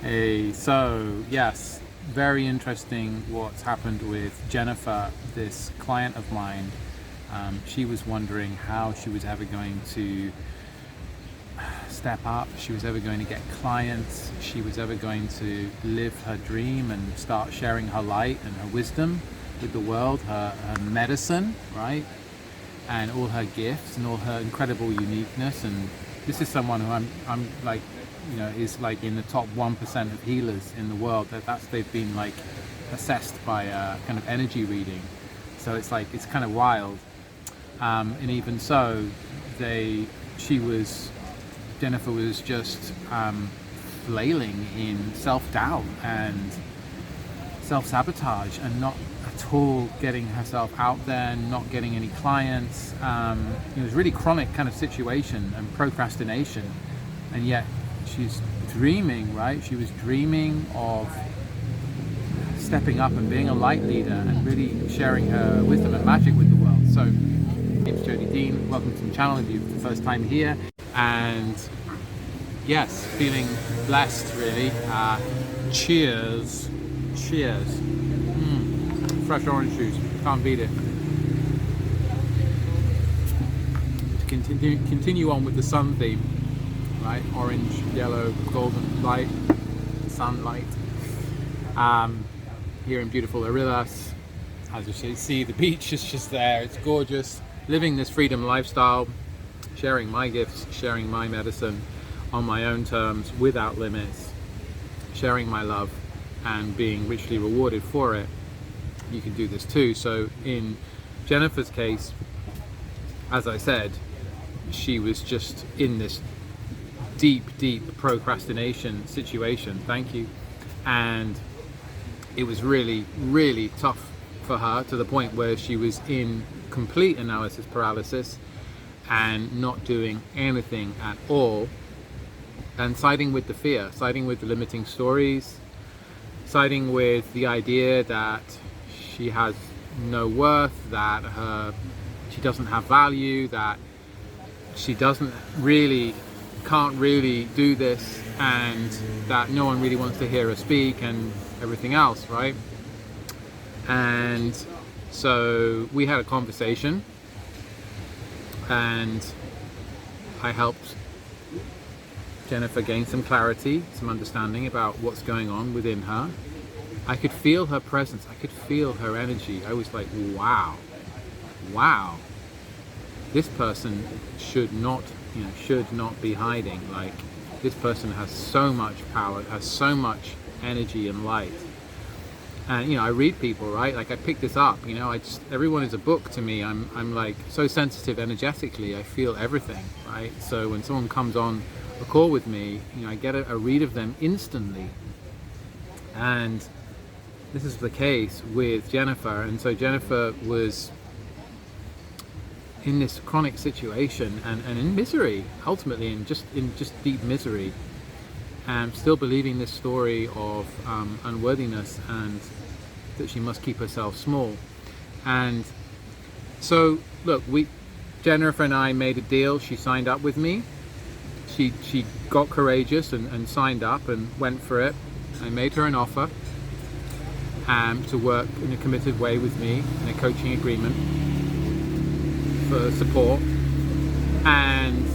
Hey, so yes, very interesting what's happened with Jennifer, this client of mine. She was wondering how she was ever going to step up, she was ever going to get clients, she was ever going to live her dream and start sharing her light and her wisdom with the world, her medicine, right? And all her gifts and all her incredible uniqueness. And this is someone who I'm like, is like in the top 1% of healers in the world. They've been like assessed by a kind of energy reading. So it's like, it's kind of wild. And even so, she was, Jennifer was just flailing in self-doubt and self-sabotage and not at all getting herself out there, not getting any clients. It was really chronic kind of situation and procrastination. And yet she's dreaming, right? She was dreaming of stepping up and being a light leader and really sharing her wisdom and magic with the world. So, my name's Jody Dean. Welcome to the channel if you're the first time here. And yes, feeling blessed really. Cheers. Cheers. Fresh orange juice. Can't beat it. To continue on with the sun theme, right? Orange, yellow, golden light, sunlight. Here in beautiful Arillas, as you see, the beach is just there. It's gorgeous. Living this freedom lifestyle, sharing my gifts, sharing my medicine on my own terms, without limits, sharing my love and being richly rewarded for it. You can do this too. So in Jennifer's case, as I said, she was just in this deep procrastination situation. Thank you. And it was really, really tough for her, to the point where she was in complete analysis paralysis and not doing anything at all, and siding with the fear, siding with the limiting stories, siding with the idea that she has no worth, that she doesn't have value, that she can't really do this, and that no one really wants to hear her speak and everything else, right? And so we had a conversation and I helped Jennifer gain some clarity, some understanding about what's going on within her. I could feel her presence, I could feel her energy. I was like, wow, this person should not be hiding. Like, this person has so much power, has so much energy and light. And I read people, right? Like, I pick this up, everyone is a book to me. I'm like so sensitive energetically, I feel everything, right? So when someone comes on a call with me, I get a read of them instantly. And this is the case with Jennifer. And so Jennifer was in this chronic situation and in misery, ultimately, in just deep misery, and still believing this story of unworthiness and that she must keep herself small. And so look, Jennifer and I made a deal. She signed up with me. She got courageous and signed up and went for it. I made her an offer to work in a committed way with me in a coaching agreement for support. And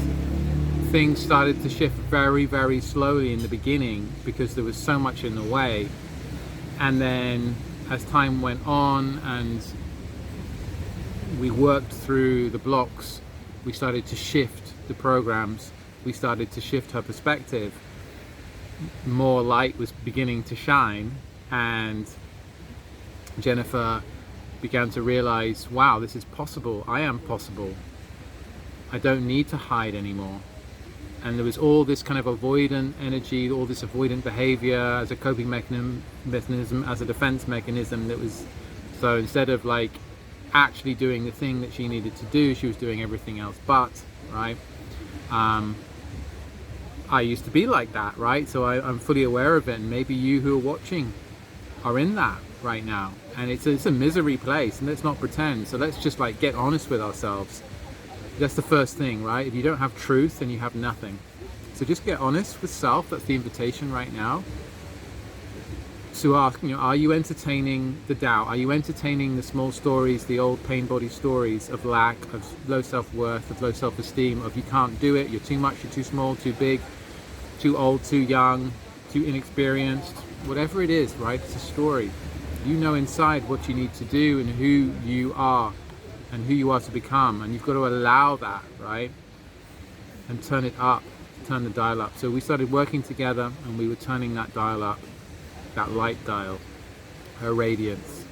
things started to shift very, very slowly in the beginning because there was so much in the way. And then as time went on and we worked through the blocks, we started to shift the programs, we started to shift her perspective. More light was beginning to shine, and Jennifer began to realize, wow, this is possible. I am possible. I don't need to hide anymore. And there was all this kind of avoidant energy, all this avoidant behavior as a coping mechanism, as a defense mechanism. So instead of like actually doing the thing that she needed to do, she was doing everything else but, right? I used to be like that, right? So I'm fully aware of it, and maybe you who are watching are in that right now. And it's a misery place, and let's not pretend. So let's just like get honest with ourselves. That's the first thing, right? If you don't have truth, then you have nothing. So just get honest with self. That's the invitation right now. to ask, are you entertaining the doubt? Are you entertaining the small stories, the old pain body stories of lack, of low self-worth, of low self-esteem, of you can't do it, you're too much, you're too small, too big, too old, too young, too inexperienced, whatever it is, right? It's a story. You know inside what you need to do and who you are and who you are to become, and you've got to allow that, right? And turn it up, turn the dial up. So we started working together and we were turning that dial up, that light dial, her radiance,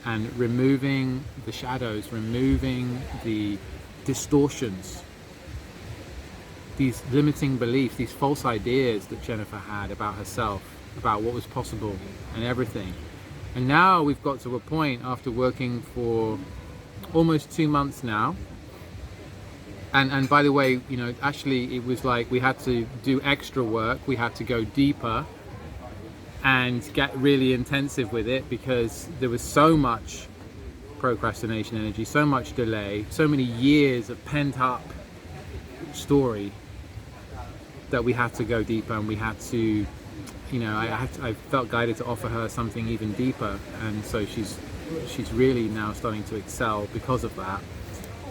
and removing the shadows, removing the distortions, these limiting beliefs, these false ideas that Jennifer had about herself, about what was possible and everything. And now we've got to a point, after working for almost 2 months now, and by the way, actually it was like we had to do extra work, we had to go deeper and get really intensive with it, because there was so much procrastination energy, so much delay, so many years of pent up story, that we had to go deeper, and we had to, I felt guided to offer her something even deeper. And so she's really now starting to excel because of that,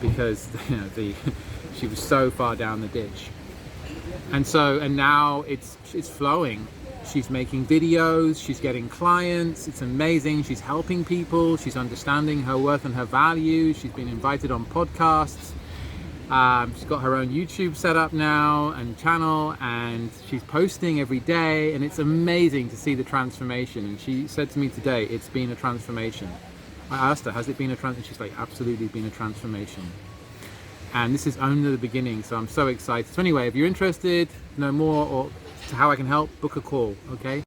because she was so far down the ditch. And now it's flowing. She's making videos, she's getting clients, it's amazing. She's helping people, she's understanding her worth and her value. She's been invited on podcasts. She's got her own YouTube set up now and channel, and she's posting every day, and it's amazing to see the transformation. And she said to me today, it's been a transformation. I asked her, has it been a transformation? She's like, absolutely been a transformation. And this is only the beginning, so I'm so excited. So anyway, if you're interested, know more, or to how I can help, book a call, okay?